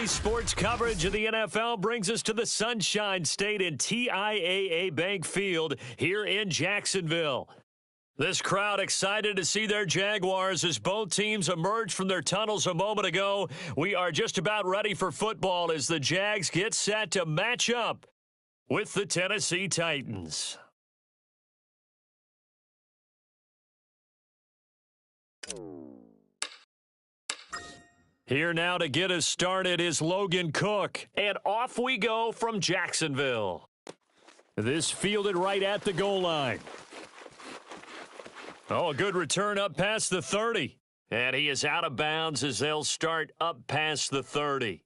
Today's sports coverage of the NFL brings us to the Sunshine State in TIAA Bank Field here in Jacksonville. This crowd excited to see their Jaguars as both teams emerged from their tunnels a moment ago. We are just about ready for football as the Jags get set to match up with the Tennessee Titans. Here now to get us started is Logan Cook, and off we go from Jacksonville. This fielded right at the goal line. Oh, a good return up past the 30. And he is out of bounds as they'll start up past the 30.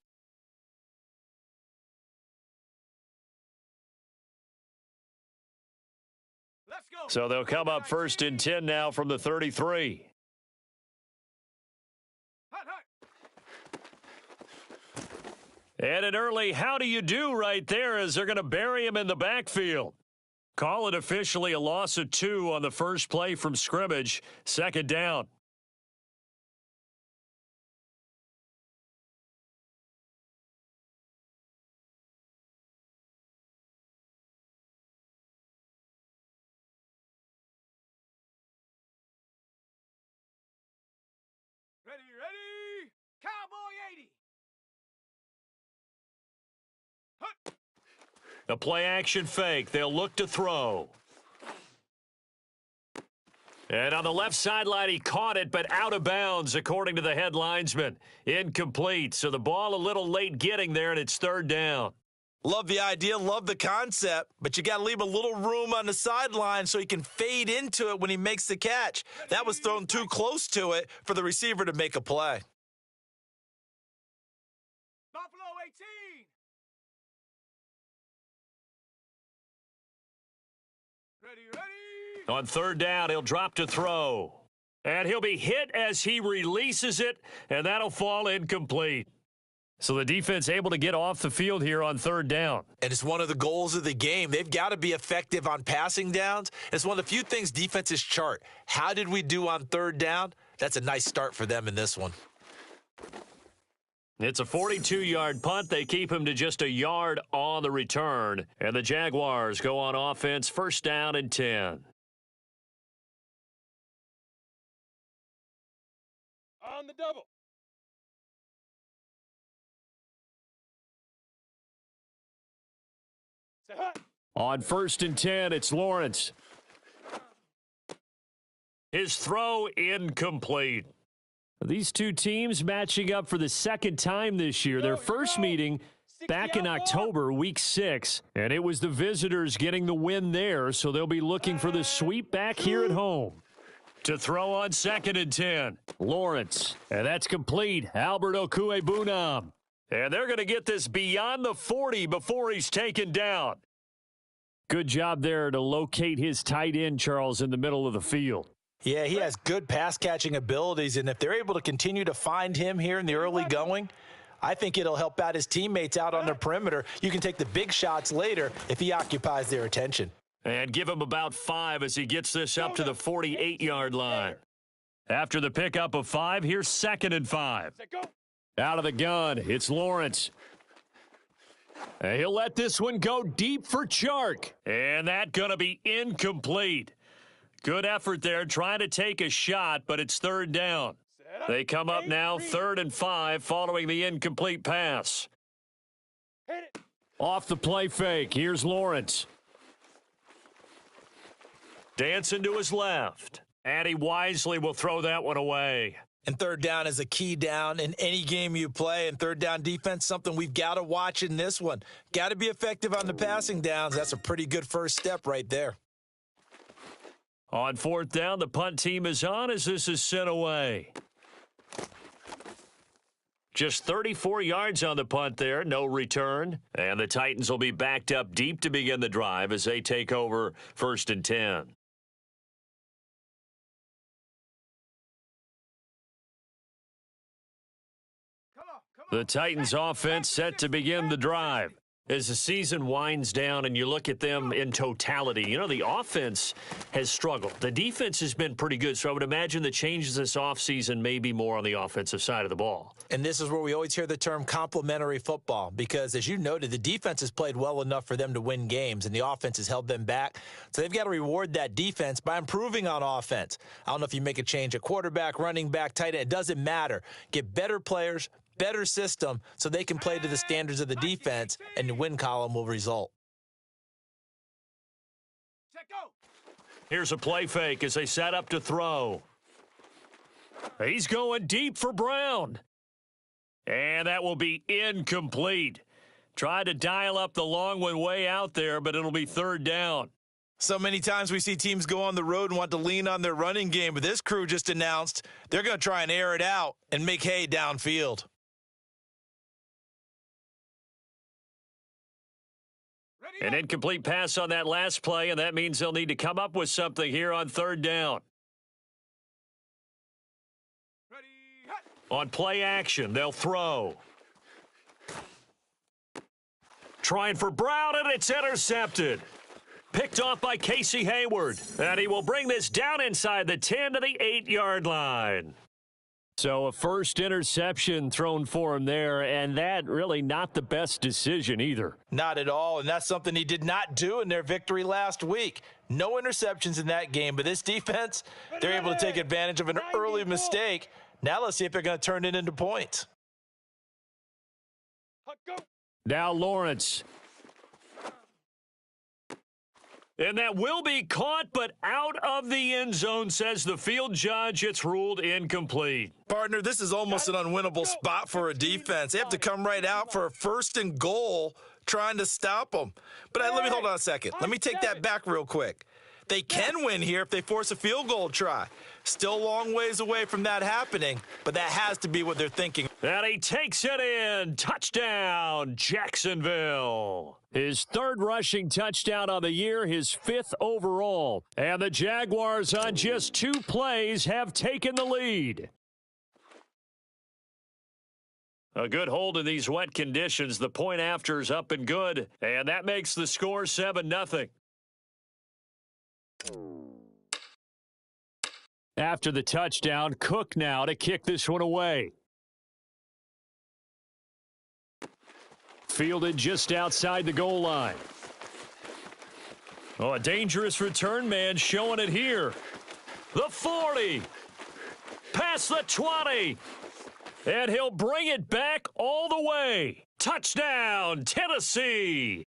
Let's go. So they'll come up first and 10 now from the 33. And an early how do you do right there as they're going to bury him in the backfield. Call it officially a loss of 2 on the first play from scrimmage. Second down. Ready. Cowboy 80. A play-action fake. They'll look to throw. And on the left sideline, he caught it, but out of bounds, according to the head linesman. Incomplete. So the ball a little late getting there, and it's third down. Love the idea, love the concept, but you got to leave a little room on the sideline so he can fade into it when he makes the catch. That was thrown too close to it for the receiver to make a play. Buffalo 18. Ready. On third down, he'll drop to throw. And he'll be hit as he releases it, and that'll fall incomplete. So the defense able to get off the field here on third down. And it's one of the goals of the game. They've got to be effective on passing downs. It's one of the few things defenses chart. How did we do on third down? That's a nice start for them in this one. It's a 42-yard punt. They keep him to just a yard on the return. And the Jaguars go on offense, first down and 10. On the double. Say hi. On first and 10, it's Lawrence. His throw incomplete. These two teams matching up for the second time this year. Their first meeting back in October, week 6, and it was the visitors getting the win there, so they'll be looking for the sweep back here at home. To throw on second and 10, Lawrence, and that's complete. Albert Okwuegbunam. And they're going to get this beyond the 40 before he's taken down. Good job there to locate his tight end, Charles, in the middle of the field. Yeah, he has good pass-catching abilities, and if they're able to continue to find him here in the early going, I think it'll help out his teammates out on the perimeter. You can take the big shots later if he occupies their attention. And give him about 5 as he gets this up to the 48-yard line. After the pickup of 5, here's second and 5. Out of the gun, it's Lawrence. And he'll let this one go deep for Chark. And that's going to be incomplete. Good effort there, trying to take a shot, but it's third down. They come up now, 3rd and 5, following the incomplete pass. Off the play fake, here's Lawrence. Dancing to his left. And he wisely will throw that one away. And third down is a key down in any game you play. And third down defense, something we've got to watch in this one. Got to be effective on the passing downs. That's a pretty good first step right there. On fourth down, the punt team is on as this is sent away. Just 34 yards on the punt there, no return. And the Titans will be backed up deep to begin the drive as they take over first and 10. The Titans offense set to begin the drive. as the season winds down and you look at them in totality, you know, the offense has struggled. The defense has been pretty good, so I would imagine the changes this offseason may be more on the offensive side of the ball. And this is where we always hear the term complementary football because, as you noted, the defense has played well enough for them to win games, and the offense has held them back. So they've got to reward that defense by improving on offense. I don't know if you make a change at quarterback, running back, tight end. It doesn't matter. Get better players, better system, so they can play to the standards of the defense, and the win column will result. Check go. Here's a play fake as they set up to throw. He's going deep for Brown. And that will be incomplete. Tried to dial up the long one way out there, but it'll be third down. So many times we see teams go on the road and want to lean on their running game, but this crew just announced they're going to try and air it out and make hay downfield. An incomplete pass on that last play, and that means they'll need to come up with something here on third down. Ready, hut. On play action, they'll throw. Trying for Brown, and it's intercepted. Picked off by Casey Hayward. And he will bring this down inside the 10 to the 8-yard line. So a first interception thrown for him there, and that really not the best decision either. Not at all, and that's something he did not do in their victory last week. No interceptions in that game, but this defense, they're able to take advantage of an early mistake. Now let's see if they're going to turn it into points. Hut, go. Now Lawrence. And that will be caught, but out of the end zone, says the field judge. It's ruled incomplete. Partner, this is almost an unwinnable spot for a defense. They have to come right out for a first and goal trying to stop them. But let me hold on a second. Let me take that back real quick. They can win here if they force a field goal try. Still a long ways away from that happening, but that has to be what they're thinking. And he takes it in. Touchdown, Jacksonville. His third rushing touchdown on the year, his fifth overall. And the Jaguars on just 2 plays have taken the lead. A good hold in these wet conditions. The point after is up and good. And that makes the score 7-0. After the touchdown, Cook now to kick this one away. Fielded just outside the goal line. Oh, a dangerous return man showing it here. The 40. Past the 20. And he'll bring it back all the way. Touchdown, Tennessee.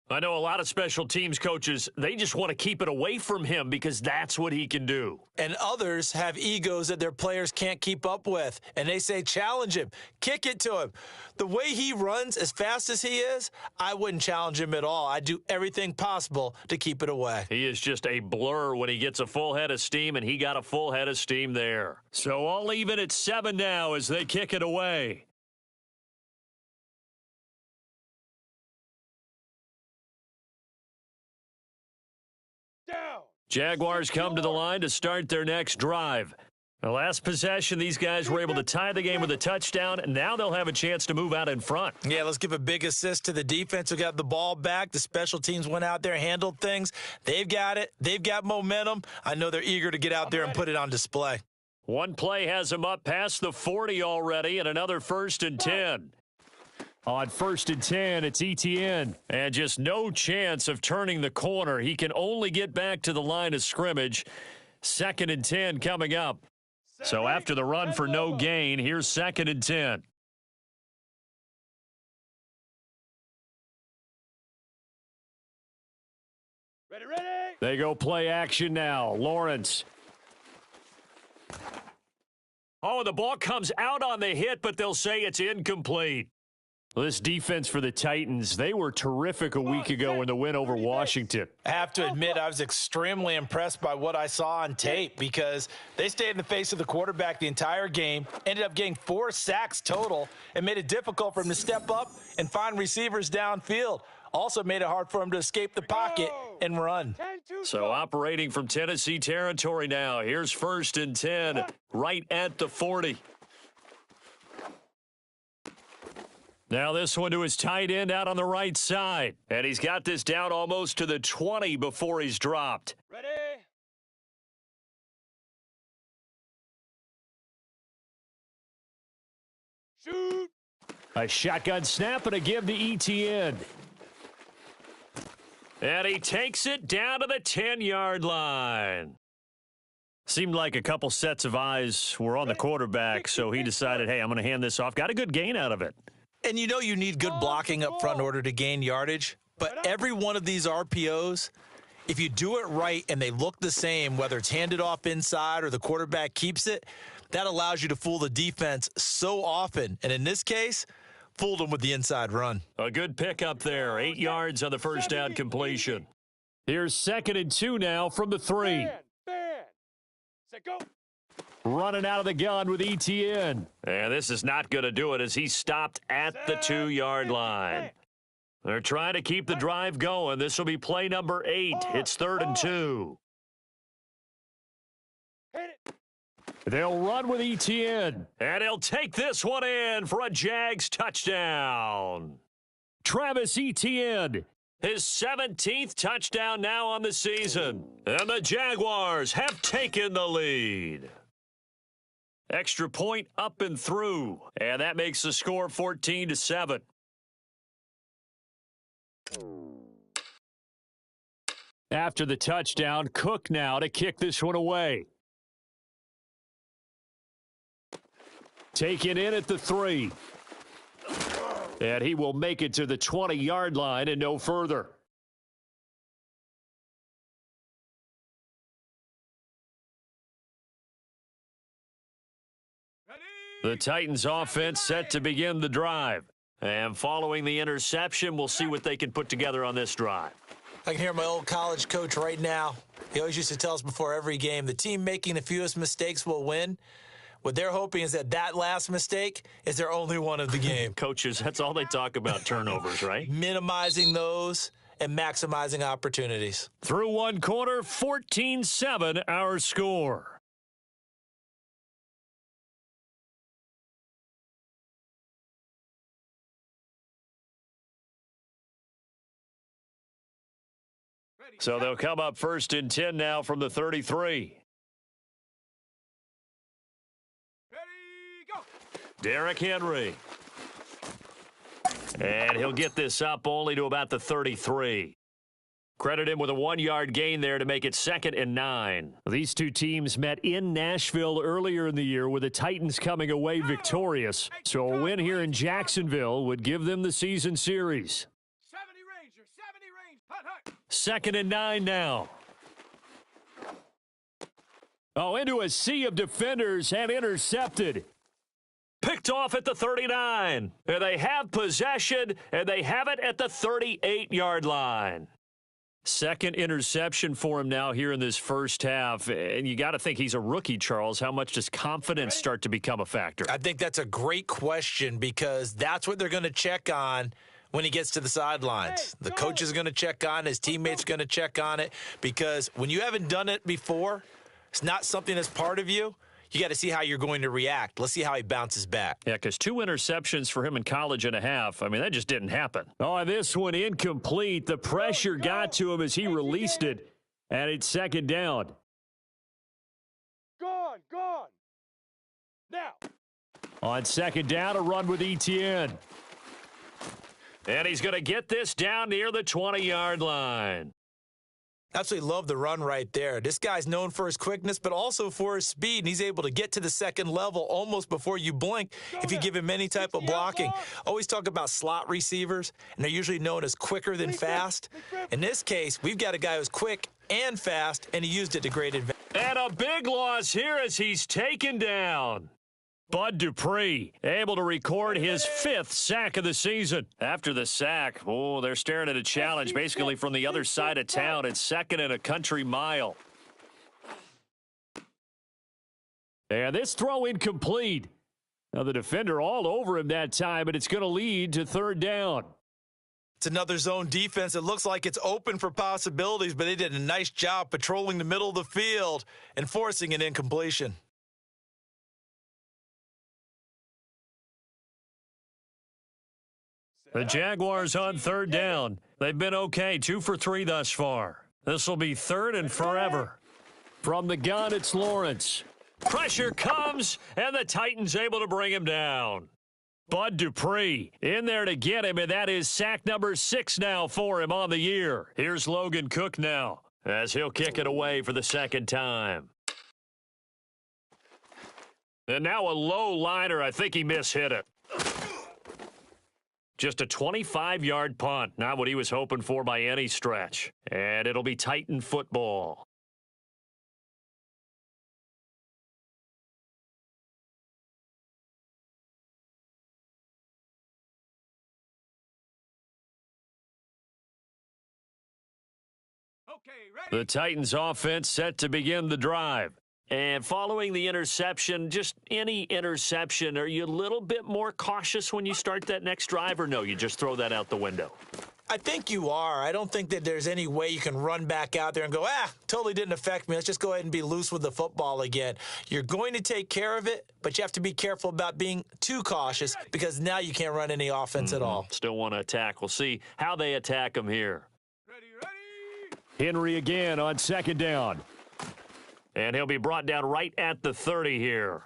I know a lot of special teams coaches, they just want to keep it away from him because that's what he can do. And others have egos that their players can't keep up with. And they say, challenge him, kick it to him. The way he runs as fast as he is, I wouldn't challenge him at all. I'd do everything possible to keep it away. He is just a blur when he gets a full head of steam, and he got a full head of steam there. So all even at 7 now as they kick it away. Down. Jaguars come to the line to start their next drive. The last possession, these guys were able to tie the game with a touchdown, and now they'll have a chance to move out in front. Yeah, let's give a big assist to the defense who got the ball back. The special teams went out there, handled things. They've got it. They've got momentum. I know they're eager to get out there and put it on display. One play has them up past the 40 already, and another 1st and 10. On 1st and 10, it's ETN. And just no chance of turning the corner. He can only get back to the line of scrimmage. 2nd and 10 coming up. So after the run for no gain, here's 2nd and 10. Ready, ready. They go play action now. Lawrence. Oh, the ball comes out on the hit, but they'll say it's incomplete. Well, this defense for the Titans, they were terrific a week ago in the win over Washington. I have to admit, I was extremely impressed by what I saw on tape because they stayed in the face of the quarterback the entire game, ended up getting 4 sacks total, and made it difficult for him to step up and find receivers downfield. Also made it hard for him to escape the pocket and run. So operating from Tennessee territory now. Here's 1st and 10, right at the 40. Now this one to his tight end out on the right side. And he's got this down almost to the 20 before he's dropped. Ready? Shoot! A shotgun snap and a give to ETN. And he takes it down to the 10-yard line. Seemed like a couple sets of eyes were on the quarterback, so he decided, hey, I'm going to hand this off. Got a good gain out of it. And you know you need good blocking up front in order to gain yardage, but every one of these RPOs, if you do it right and they look the same, whether it's handed off inside or the quarterback keeps it, that allows you to fool the defense so often. And in this case, fooled them with the inside run. A good pickup there. 8 yards on the first down completion. Here's 2nd and 2 now from the 3. Ban. Set, go. Running out of the gun with ETN. And this is not going to do it as he stopped at the 2-yard line. They're trying to keep the drive going. This will be play number 8. It's 3rd and 2. Hit it. They'll run with ETN. And he'll take this one in for a Jags touchdown. Travis Etienne. His 17th touchdown now on the season. And the Jaguars have taken the lead. Extra point up and through. And that makes the score 14-7. After the touchdown, Cook now to kick this one away. Taken in at the 3. And he will make it to the 20-yard line and no further. The Titans offense set to begin the drive. And following the interception, we'll see what they can put together on this drive. I can hear my old college coach right now. He always used to tell us before every game, the team making the fewest mistakes will win. What they're hoping is that last mistake is their only one of the game. Coaches, that's all they talk about, turnovers, right? Minimizing those and maximizing opportunities. Through one quarter, 14-7 our score. So they'll come up 1st and 10 now from the 33. Ready, go. Derrick Henry. And he'll get this up only to about the 33. Credit him with a 1-yard gain there to make it 2nd and 9. These two teams met in Nashville earlier in the year with the Titans coming away victorious. So a win here in Jacksonville would give them the season series. 70 Ranger, 70 range. Hut, hut. 2nd and 9 now. Oh, into a sea of defenders and intercepted. Picked off at the 39. And they have possession, and they have it at the 38-yard line. Second interception for him now here in this first half. And you got to think he's a rookie, Charles. How much does confidence start to become a factor? I think that's a great question because that's what they're going to check on when he gets to the sidelines. The coach is going to check on, his teammates are going to check on it because when you haven't done it before, it's not something that's part of you. You got to see how you're going to react. Let's see how he bounces back. Yeah, because 2 interceptions for him in college and a half. I mean, that just didn't happen. Oh, this one incomplete. The pressure got to him as he released it, and it's 2nd down. Gone. Now. On 2nd down, a run with ETN. And he's going to get this down near the 20-yard line. Absolutely love the run right there. This guy's known for his quickness, but also for his speed, and he's able to get to the second level almost before you blink if you give him any type of blocking. Always talk about slot receivers, and they're usually known as quicker than fast. In this case, we've got a guy who's quick and fast, and he used it to great advantage. And a big loss here as he's taken down. Bud Dupree able to record his 5th sack of the season. After the sack, they're staring at a challenge basically from the other side of town. It's 2nd and a country mile. And this throw incomplete. Now the defender all over him that time, but it's going to lead to 3rd down. It's another zone defense. It looks like it's open for possibilities, but they did a nice job patrolling the middle of the field and forcing an incompletion. The Jaguars on third down. They've been okay, 2 for 3 thus far. This will be third and forever. From the gun, it's Lawrence. Pressure comes, and the Titans able to bring him down. Bud Dupree in there to get him, and that is sack number 6 now for him on the year. Here's Logan Cook now, as he'll kick it away for the second time. And now a low liner. I think he mishit it. Just a 25-yard punt. Not what he was hoping for by any stretch. And it'll be Titan football. Okay, ready? The Titans offense set to begin the drive. And following the interception, just any interception, are you a little bit more cautious when you start that next drive, or no, you just throw that out the window? I think you are. I don't think that there's any way you can run back out there and go, totally didn't affect me. Let's just go ahead and be loose with the football again. You're going to take care of it, but you have to be careful about being too cautious because now you can't run any offense at all. Still want to attack. We'll see how they attack him here. Ready. Henry again on second down. And he'll be brought down right at the 30 here.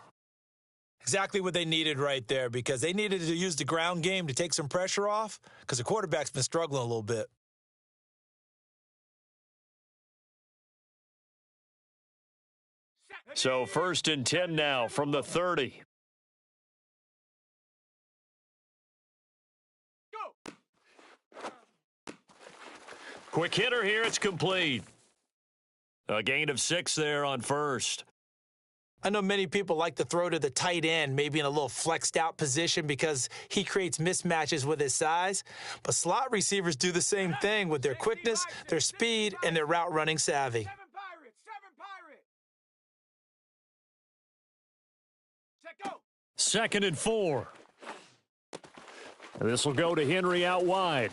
Exactly what they needed right there because they needed to use the ground game to take some pressure off because the quarterback's been struggling a little bit. So 1st and 10 now from the 30. Go. Quick hitter here. It's complete. A gain of 6 there on first. I know many people like to throw to the tight end, maybe in a little flexed out position because he creates mismatches with his size. But slot receivers do the same thing with their quickness, their speed, and their route running savvy. 7 Pirates. Set go. 2nd and 4. This will go to Henry out wide.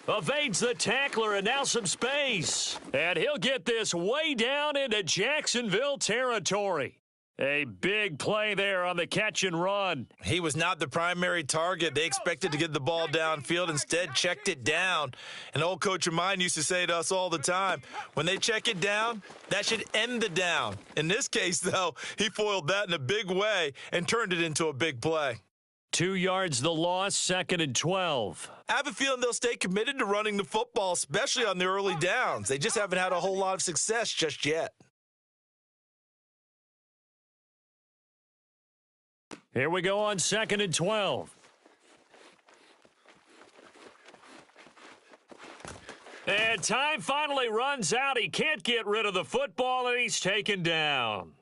Evades the tackler, and now some space. And he'll get this way down into Jacksonville territory. A big play there on the catch and run. He was not the primary target. They expected to get the ball downfield. Instead, checked it down. An old coach of mine used to say to us all the time, when they check it down, that should end the down. In this case, though, he foiled that in a big way and turned it into a big play. 2 yards the loss, 2nd and 12. I have a feeling they'll stay committed to running the football, especially on the early downs. They just haven't had a whole lot of success just yet. Here we go on 2nd and 12. And time finally runs out. He can't get rid of the football, and he's taken down.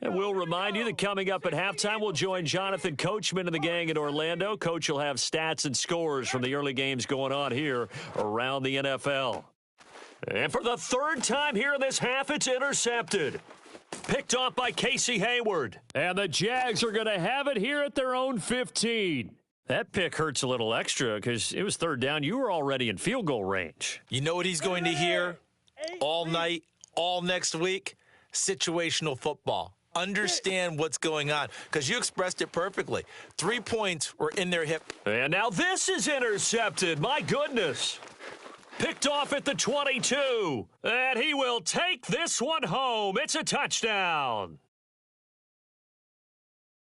And we'll remind you that coming up at halftime, we'll join Jonathan Coachman and the gang in Orlando. Coach will have stats and scores from the early games going on here around the NFL. And for the 3rd time here in this half, it's intercepted. Picked off by Casey Hayward. And the Jags are going to have it here at their own 15. That pick hurts a little extra because it was 3rd down. You were already in field goal range. You know what he's going to hear all night, all next week? Situational football. Understand what's going on because you expressed it perfectly. 3 points were in their hip. And now this is intercepted. My goodness. Picked off at the 22. And he will take this one home. It's a touchdown.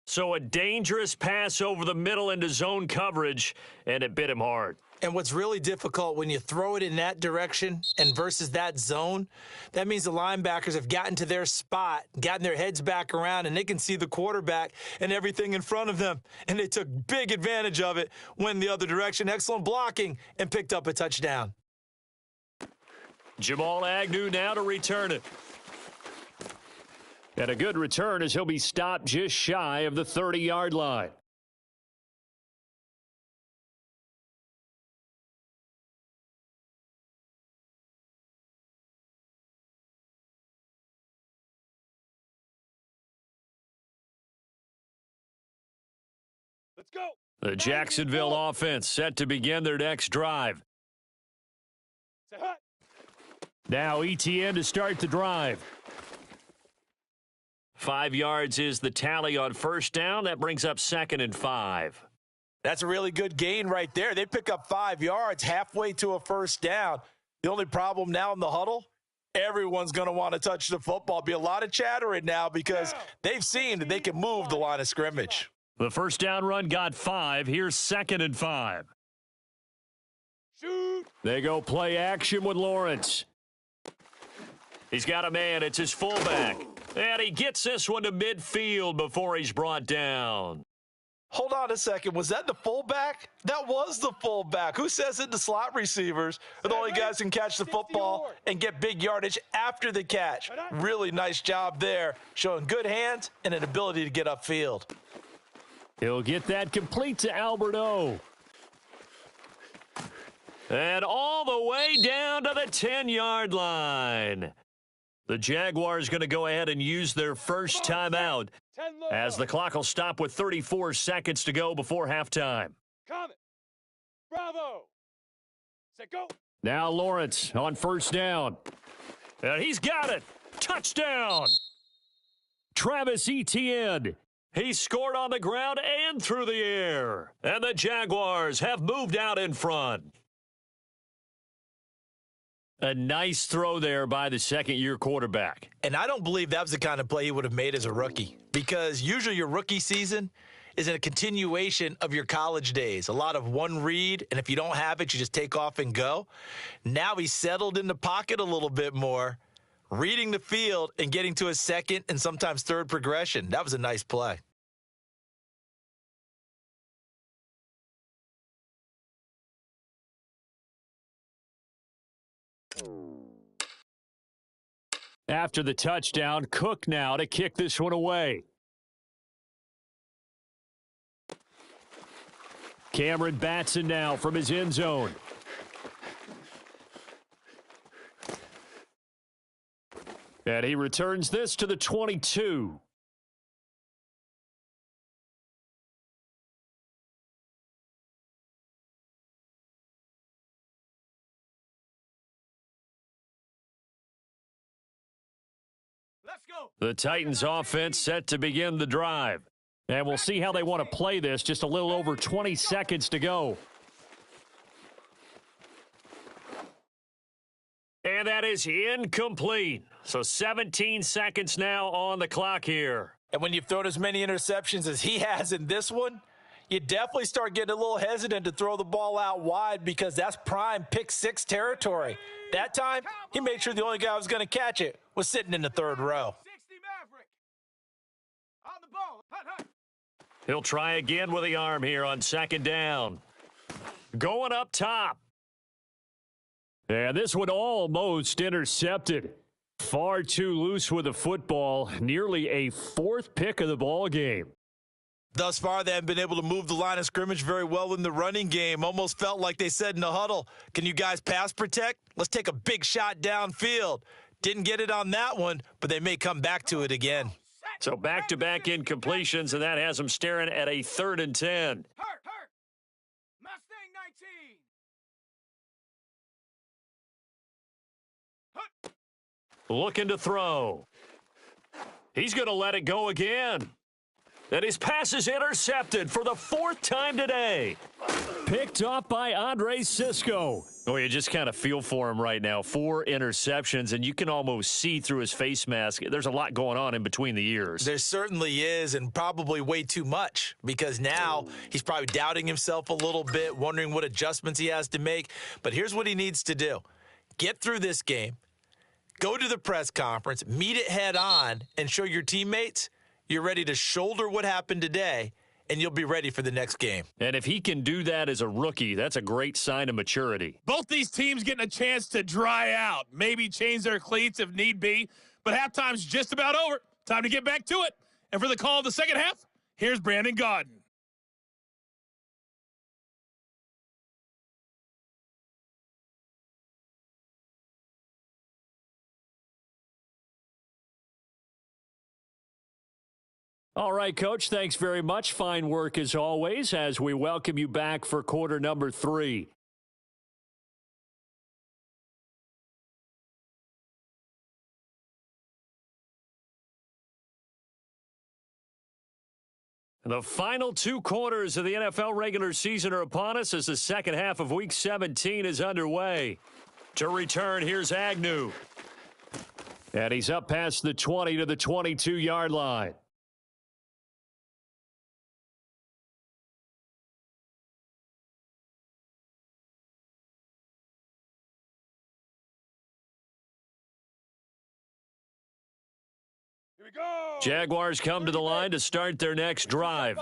So a dangerous pass over the middle into zone coverage, and it bit him hard. And what's really difficult when you throw it in that direction and versus that zone, that means the linebackers have gotten to their spot, gotten their heads back around, and they can see the quarterback and everything in front of them. And they took big advantage of it, went the other direction, excellent blocking, and picked up a touchdown. Jamal Agnew now to return it. And a good return as he'll be stopped just shy of the 30-yard line. Let's go. The Jacksonville offense set to begin their next drive. Say hut. Now ETN to start the drive. 5 yards is the tally on first down. That brings up 2nd and 5. That's a really good gain right there. They pick up 5 yards halfway to a first down. The only problem now in the huddle, everyone's going to want to touch the football. Be a lot of chattering now because they've seen that they can move the line of scrimmage. The first down run got 5. Here's 2nd and 5. Shoot. They go play action with Lawrence. He's got a man. It's his fullback. And he gets this one to midfield before he's brought down. Hold on a second. Was that the fullback? That was the fullback. Who says it? The slot receivers are the only guys who can catch the football and get big yardage after the catch. Really nice job there, showing good hands and an ability to get upfield. He'll get that complete to Alberto. And all the way down to the 10-yard line. The Jaguars going to go ahead and use their first timeout as the clock will stop with 34 seconds to go before halftime. Comet. Bravo. Set, go. Now Lawrence on first down. And he's got it. Touchdown. Travis Etienne. He scored on the ground and through the air. And the Jaguars have moved out in front. A nice throw there by the second-year quarterback. And I don't believe that was the kind of play he would have made as a rookie, because usually your rookie season is a continuation of your college days. A lot of one read, and if you don't have it, you just take off and go. Now he's settled in the pocket a little bit more, reading the field and getting to his second and sometimes third progression. That was a nice play. After the touchdown, Cook now to kick this one away. Cameron Batson now from his end zone. And he returns this to the 22. Let's go. The Titans offense set to begin the drive. And we'll see how they want to play this. Just a little over 20 seconds to go. And that is incomplete. So 17 seconds now on the clock here. And when you've thrown as many interceptions as he has in this one, you definitely start getting a little hesitant to throw the ball out wide, because that's prime pick six territory. That time, he made sure the only guy who was going to catch it was sitting in the third row. 60 Maverick. On the ball. Hut, hut. He'll try again with the arm here on second down. Going up top. And this one almost intercepted. Far too loose with the football. Nearly a fourth pick of the ball game. Thus far, they haven't been able to move the line of scrimmage very well in the running game. Almost felt like they said in the huddle, can you guys pass protect? Let's take a big shot downfield. Didn't get it on that one, but they may come back to it again. So back-to-back incompletions, and that has them staring at a 3rd and 10. Hurt. Mustang 19. Looking to throw. He's going to let it go again. And his pass is intercepted for the 4th time today. Picked off by Andre Sisco. Oh, you just kind of feel for him right now. 4 interceptions, and you can almost see through his face mask. There's a lot going on in between the ears. There certainly is, and probably way too much, because now he's probably doubting himself a little bit, wondering what adjustments he has to make. But here's what he needs to do. Get through this game, go to the press conference, meet it head on, and show your teammates you're ready to shoulder what happened today, and you'll be ready for the next game. And if he can do that as a rookie, that's a great sign of maturity. Both these teams getting a chance to dry out, maybe change their cleats if need be, but halftime's just about over. Time to get back to it. And for the call of the second half, here's Brandon Gaudin. All right, Coach, thanks very much. Fine work as always as we welcome you back for quarter number 3. The final two quarters of the NFL regular season are upon us as the second half of Week 17 is underway. To return, here's Agnew. And he's up past the 20 to the 22-yard line. Here we go. Jaguars come to the line to start their next drive.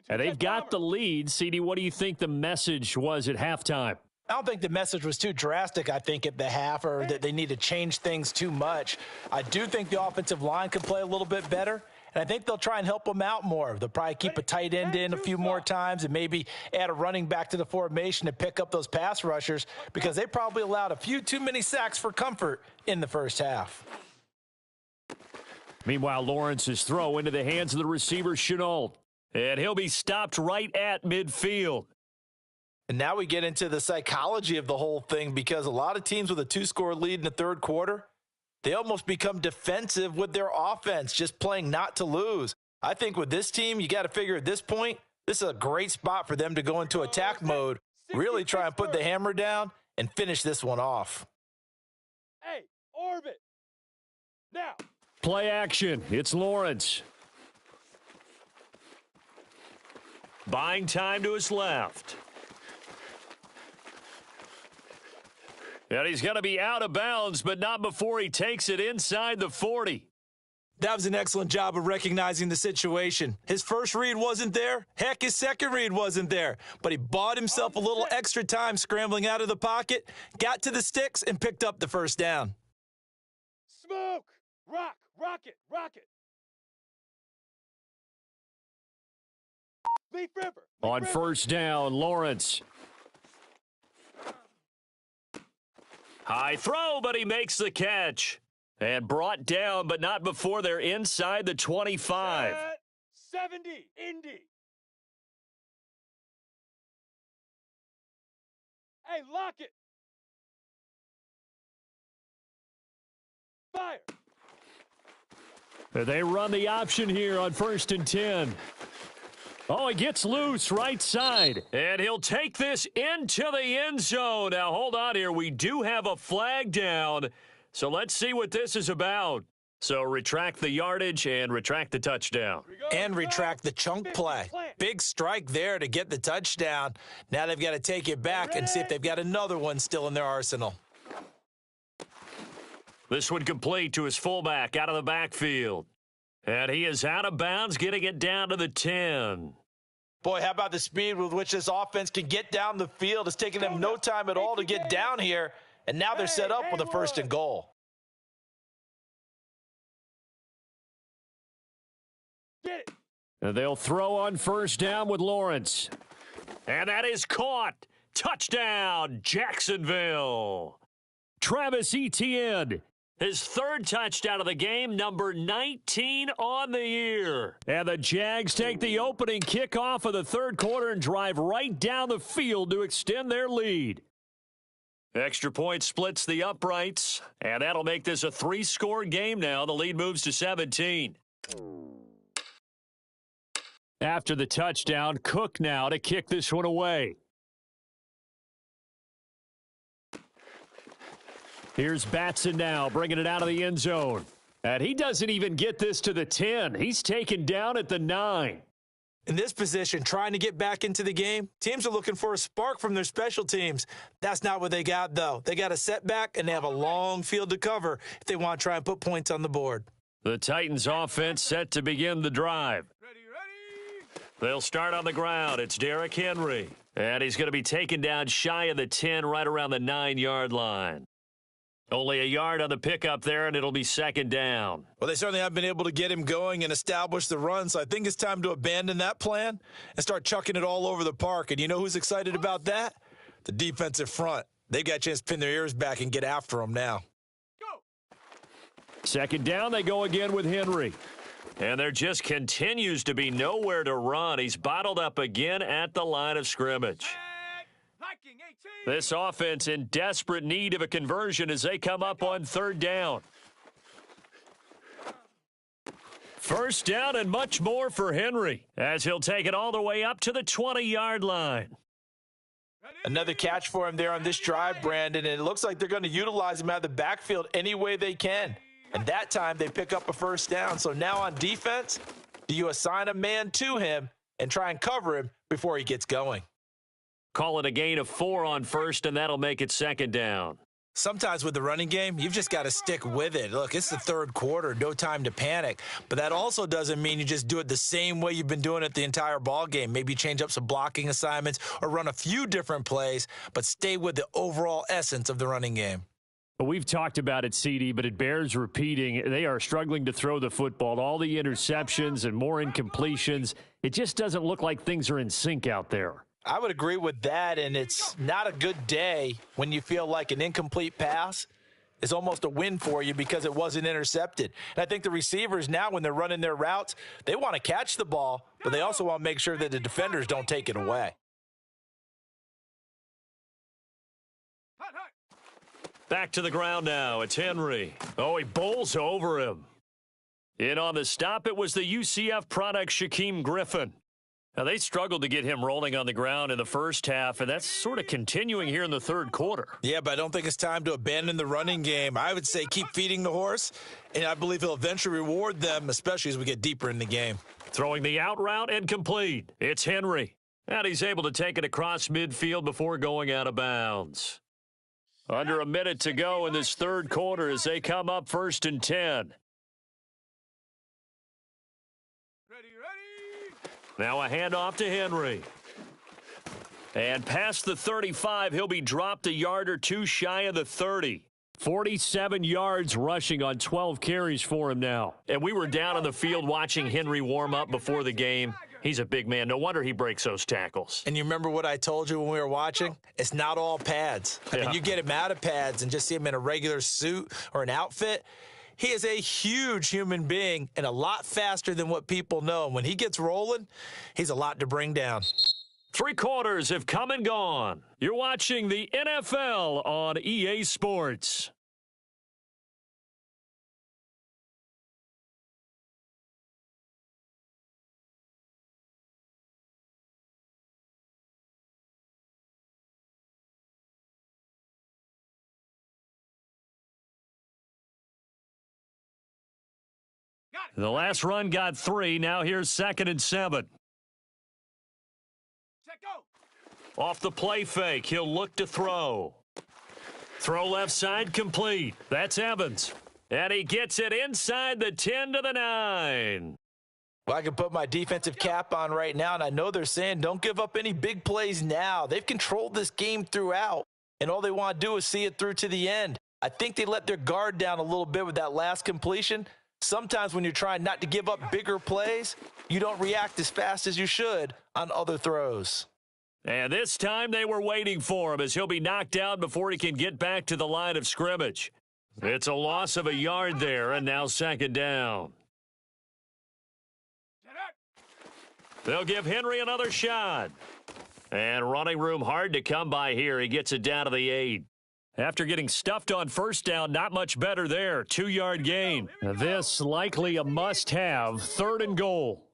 And they've got the lead. CD, what do you think the message was at halftime? I don't think the message was too drastic, I think, at the half, or that they need to change things too much. I do think the offensive line could play a little bit better, and I think they'll try and help them out more. They'll probably keep a tight end in a few more times and maybe add a running back to the formation to pick up those pass rushers, because they probably allowed a few too many sacks for comfort in the first half. Meanwhile, Lawrence's throw into the hands of the receiver, Chenault. And he'll be stopped right at midfield. And now we get into the psychology of the whole thing, because a lot of teams with a two-score lead in the third quarter, they almost become defensive with their offense, just playing not to lose. I think with this team, you got to figure at this point, this is a great spot for them to go into attack mode, really try and put the hammer down and finish this one off. Hey, orbit. Now. Play action. It's Lawrence. Buying time to his left. And he's going to be out of bounds, but not before he takes it inside the 40. That was an excellent job of recognizing the situation. His first read wasn't there. Heck, his second read wasn't there. But he bought himself a little extra time scrambling out of the pocket, got to the sticks, and picked up the first down. Smoke. Rock. Rocket. Rocket. Leaf River. On first down, Lawrence. High throw, but he makes the catch. And brought down, but not before they're inside the 25. 70, Indy. Hey, lock it. Fire. They run the option here on 1st and 10. Oh, he gets loose right side. And he'll take this into the end zone. Now, hold on here. We do have a flag down. So let's see what this is about. So retract the yardage and retract the touchdown. And retract the chunk play. Big strike there to get the touchdown. Now they've got to take it back and see if they've got another one still in their arsenal. This one complete to his fullback out of the backfield. And he is out of bounds, getting it down to the 10. Boy, how about the speed with which this offense can get down the field? It's taking them no time at all to get down here, and now they're set up with a 1st and goal. Get it. And they'll throw on first down with Lawrence. And that is caught. Touchdown, Jacksonville. Travis Etienne. His third touchdown of the game, number 19 on the year. And the Jags take the opening kickoff of the third quarter and drive right down the field to extend their lead. Extra point splits the uprights, and that'll make this a 3-score game now. The lead moves to 17. After the touchdown, Cook now to kick this one away. Here's Batson now, bringing it out of the end zone. And he doesn't even get this to the 10. He's taken down at the 9. In this position, trying to get back into the game, teams are looking for a spark from their special teams. That's not what they got, though. They got a setback, and they have a long field to cover if they want to try and put points on the board. The Titans offense set to begin the drive. Ready. They'll start on the ground. It's Derrick Henry. And he's going to be taken down shy of the 10, right around the 9-yard line. Only a yard on the pickup there, and it'll be second down. Well, they certainly have been able to get him going and establish the run, so I think it's time to abandon that plan and start chucking it all over the park. And you know who's excited about that? The defensive front. They got a chance to pin their ears back and get after him now. Go. Second down, they go again with Henry. And there just continues to be nowhere to run. He's bottled up again at the line of scrimmage. This offense in desperate need of a conversion as they come up on third down. First down and much more for Henry as he'll take it all the way up to the 20-yard line. Another catch for him there on this drive, Brandon, and it looks like they're going to utilize him out of the backfield any way they can. And that time they pick up a first down. So now on defense, do you assign a man to him and try and cover him before he gets going? Call it a gain of 4 on first, and that'll make it second down. Sometimes with the running game, you've just got to stick with it. Look, it's the third quarter, no time to panic. But that also doesn't mean you just do it the same way you've been doing it the entire ball game. Maybe change up some blocking assignments or run a few different plays, but stay with the overall essence of the running game. We've talked about it, CD, but it bears repeating. They are struggling to throw the football. All the interceptions and more incompletions. It just doesn't look like things are in sync out there. I would agree with that, and it's not a good day when you feel like an incomplete pass is almost a win for you because it wasn't intercepted. And I think the receivers now, when they're running their routes, they want to catch the ball, but they also want to make sure that the defenders don't take it away. Back to the ground now. It's Henry. Oh, he bowls over him. In on the stop, it was the UCF product, Shaquem Griffin. Now, they struggled to get him rolling on the ground in the first half, and that's sort of continuing here in the third quarter. Yeah, but I don't think it's time to abandon the running game. I would say keep feeding the horse, and I believe he'll eventually reward them, especially as we get deeper in the game. Throwing the out route and complete. It's Henry. And he's able to take it across midfield before going out of bounds. Under a minute to go in this third quarter as they come up 1st and 10. Now a handoff to Henry. And past the 35, he'll be dropped a yard or two shy of the 30. 47 yards rushing on 12 carries for him now. And we were down on the field watching Henry warm up before the game. He's a big man. No wonder he breaks those tackles. And you remember what I told you when we were watching? It's not all pads. I mean, you get him out of pads and just see him in a regular suit or an outfit. He is a huge human being and a lot faster than what people know. And when he gets rolling, he's a lot to bring down. 3 quarters have come and gone. You're watching the NFL on EA Sports. The last run got 3. Now here's 2nd and 7. Check go. Off the play fake, he'll look to throw. Throw left side complete. That's Evans. And he gets it inside the 10 to the 9. Well, I can put my defensive cap on right now, and I know they're saying don't give up any big plays now. They've controlled this game throughout, and all they want to do is see it through to the end. I think they let their guard down a little bit with that last completion. Sometimes when you're trying not to give up bigger plays, you don't react as fast as you should on other throws. And this time they were waiting for him as he'll be knocked out before he can get back to the line of scrimmage. It's a loss of a yard there, and now 2nd down. They'll give Henry another shot. And running room hard to come by here. He gets it down to the 8. After getting stuffed on first down, not much better there. 2-yard gain. This likely a must-have. 3rd and goal.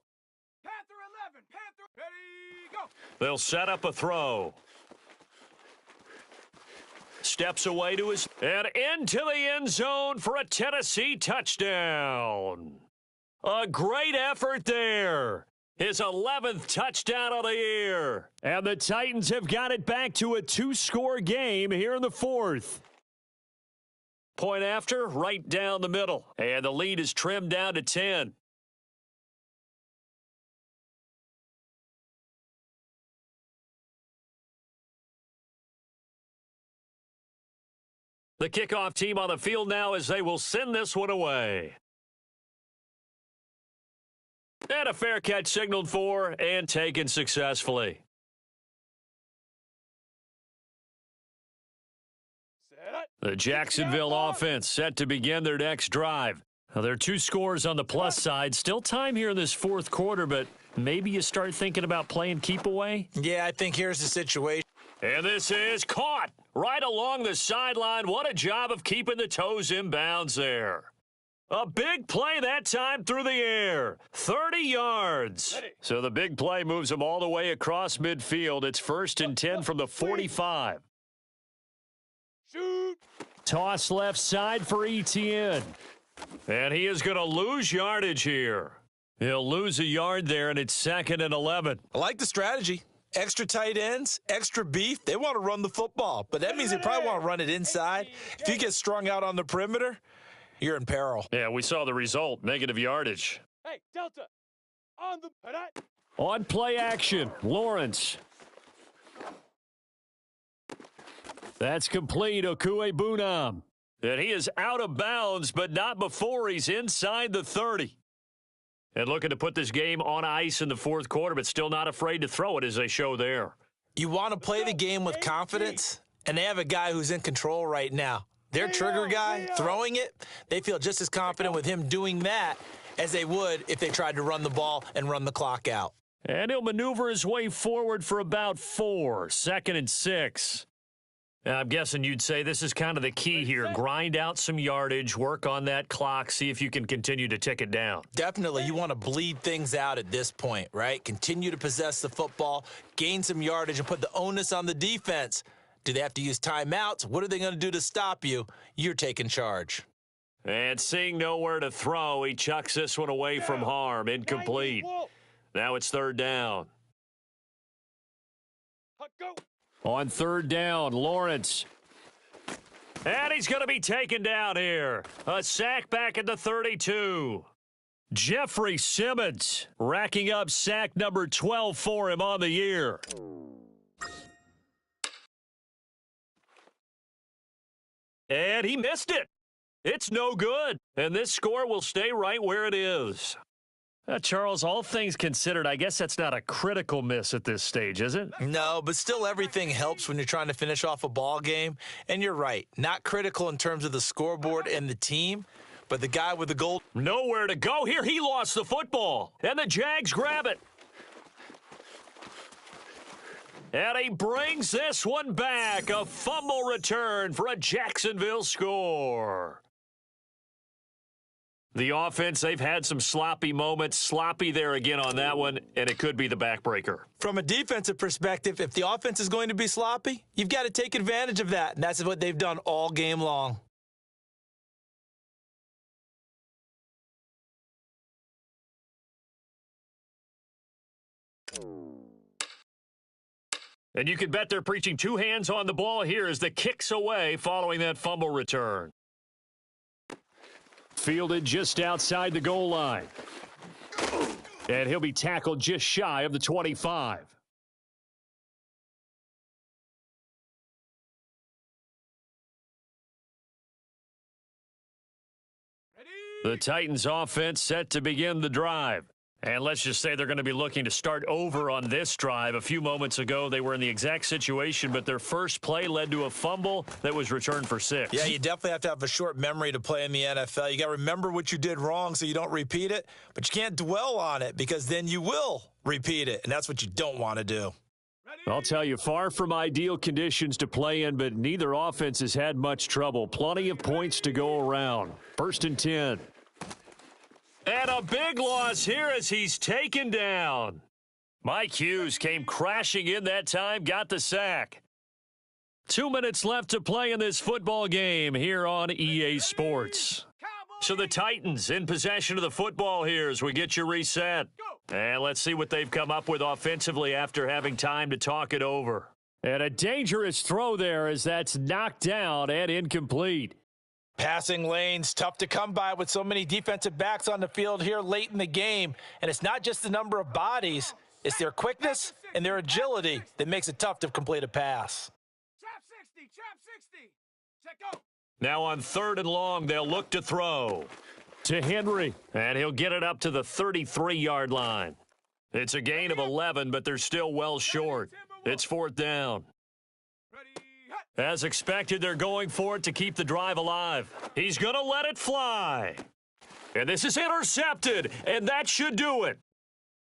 Panther 11. Panther. Ready, go. They'll set up a throw. Steps away to his... And into the end zone for a Tennessee touchdown. A great effort there. His 11th touchdown of the year. And the Titans have got it back to a 2-score game here in the 4th. Point after, right down the middle. And the lead is trimmed down to 10. The kickoff team on the field now as they will send this one away. And a fair catch signaled for and taken successfully. The Jacksonville offense set to begin their next drive. Now, there are 2 scores on the plus side. Still time here in this 4th quarter, but maybe you start thinking about playing keep away? Yeah, I think here's the situation. And this is caught right along the sideline. What a job of keeping the toes in bounds there. A big play that time through the air. 30 yards. So the big play moves him all the way across midfield. It's 1st and 10 from the 45. Shoot. Toss left side for Etienne. And he is going to lose yardage here. He'll lose a yard there, and it's 2nd and 11. I like the strategy. Extra tight ends, extra beef. They want to run the football, but that means they probably want to run it inside. If you get strung out on the perimeter, you're in peril. Yeah, we saw the result, negative yardage. Hey, Delta. On the... On play action, Lawrence. That's complete, Okuebunam. And he is out of bounds, but not before he's inside the 30. And looking to put this game on ice in the 4th quarter, but still not afraid to throw it as they show there. You want to play the game with confidence, and they have a guy who's in control right now. Their trigger guy throwing it, they feel just as confident with him doing that as they would if they tried to run the ball and run the clock out. And he'll maneuver his way forward for about 4, 2nd and 6. I'm guessing you'd say this is kind of the key here. Grind out some yardage, work on that clock, see if you can continue to tick it down. Definitely. You want to bleed things out at this point, right? Continue to possess the football, gain some yardage, and put the onus on the defense. Do they have to use timeouts? What are they going to do to stop you? You're taking charge. And seeing nowhere to throw, he chucks this one away from harm. Incomplete. Now it's 3rd down. Go. On 3rd down, Lawrence. And he's going to be taken down here. A sack back at the 32. Jeffrey Simmons racking up sack number 12 for him on the year. And he missed it. It's no good. And this score will stay right where it is. Charles, all things considered, I guess that's not a critical miss at this stage, is it? No, but still everything helps when you're trying to finish off a ball game. And you're right, not critical in terms of the scoreboard and the team, but the guy with the goal. Nowhere to go here. He lost the football. And the Jags grab it. And he brings this one back. A fumble return for a Jacksonville score. The offense, they've had some sloppy moments. Sloppy there again on that one, and it could be the backbreaker. From a defensive perspective, if the offense is going to be sloppy, you've got to take advantage of that, and that's what they've done all game long. And you can bet they're preaching 2 hands on the ball here as the kick's away following that fumble return. Fielded just outside the goal line. And he'll be tackled just shy of the 25. The Titans offense set to begin the drive. And let's just say they're going to be looking to start over on this drive. A few moments ago, they were in the exact situation, but their first play led to a fumble that was returned for 6. Yeah, you definitely have to have a short memory to play in the NFL. You got to remember what you did wrong so you don't repeat it, but you can't dwell on it because then you will repeat it, and that's what you don't want to do. I'll tell you, far from ideal conditions to play in, but neither offense has had much trouble. Plenty of points to go around. 1st and 10. And a big loss here as he's taken down. Mike Hughes came crashing in that time, got the sack. 2 minutes left to play in this football game here on EA Sports. So the Titans in possession of the football here as we get you reset. And let's see what they've come up with offensively after having time to talk it over. And a dangerous throw there as that's knocked down and incomplete. Passing lanes, tough to come by with so many defensive backs on the field here late in the game. And it's not just the number of bodies, it's their quickness and their agility that makes it tough to complete a pass. Trap 60. Check go. Now on 3rd and long, they'll look to throw to Henry. And he'll get it up to the 33-yard line. It's a gain of 11, but they're still well short. It's 4th down. As expected, they're going for it to keep the drive alive. He's going to let it fly. And this is intercepted, and that should do it.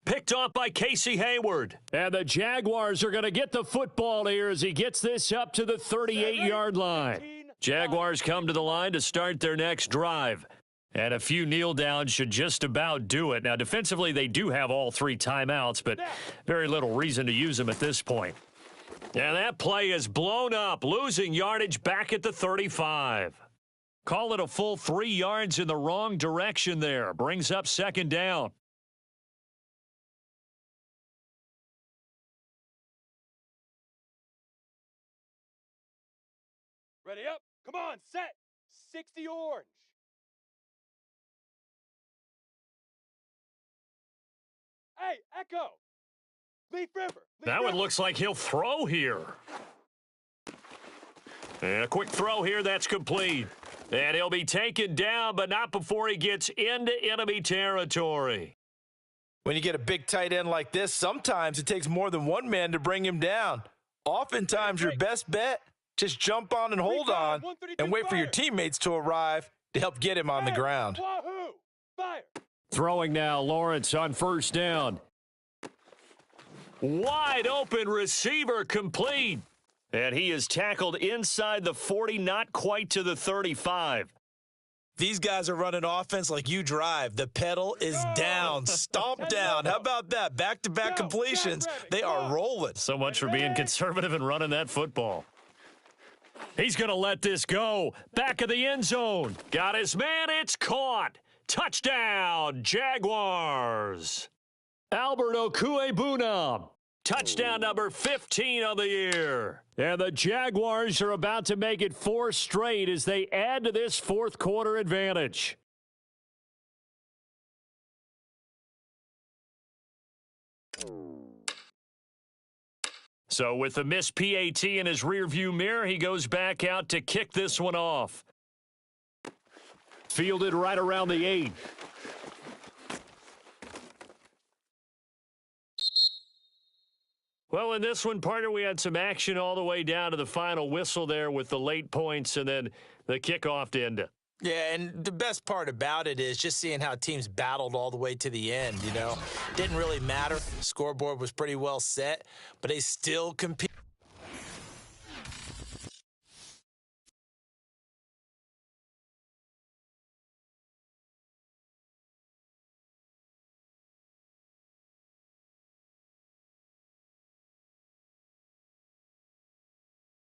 Picked off by Casey Hayward. And the Jaguars are going to get the football here as he gets this up to the 38-yard line. Jaguars come to the line to start their next drive. And a few kneel downs should just about do it. Now, defensively, they do have all 3 timeouts, but very little reason to use them at this point. And that play is blown up, losing yardage back at the 35. Call it a full 3 yards in the wrong direction there. Brings up 2nd down. Ready up. Come on, set. 60 orange. Hey, Echo. Leaf River. That one looks like he'll throw here. And a quick throw here, that's complete. And he'll be taken down, but not before he gets into enemy territory. When you get a big tight end like this, sometimes it takes more than one man to bring him down. Oftentimes, your best bet, just jump on and hold on and wait for your teammates to arrive to help get him on the ground. Wahoo! Fire! Throwing now, Lawrence on 1st down. Wide open receiver complete. And he is tackled inside the 40, not quite to the 35. These guys are running offense like you drive. The pedal is down, stomped down. How about that? Back-to-back completions. They are rolling. So much for being conservative and running that football. He's going to let this go. Back of the end zone. Got his man. It's caught. Touchdown, Jaguars. Albert Okuebuna. Touchdown number 15 of the year. And the Jaguars are about to make it 4 straight as they add to this 4th quarter advantage. So with the missed PAT in his rearview mirror, he goes back out to kick this one off. Fielded right around the 8. Well, in this one, partner, we had some action all the way down to the final whistle there with the late points and then the kickoff to end it. Yeah, and the best part about it is just seeing how teams battled all the way to the end, you know. Didn't really matter. Scoreboard was pretty well set, but they still compete.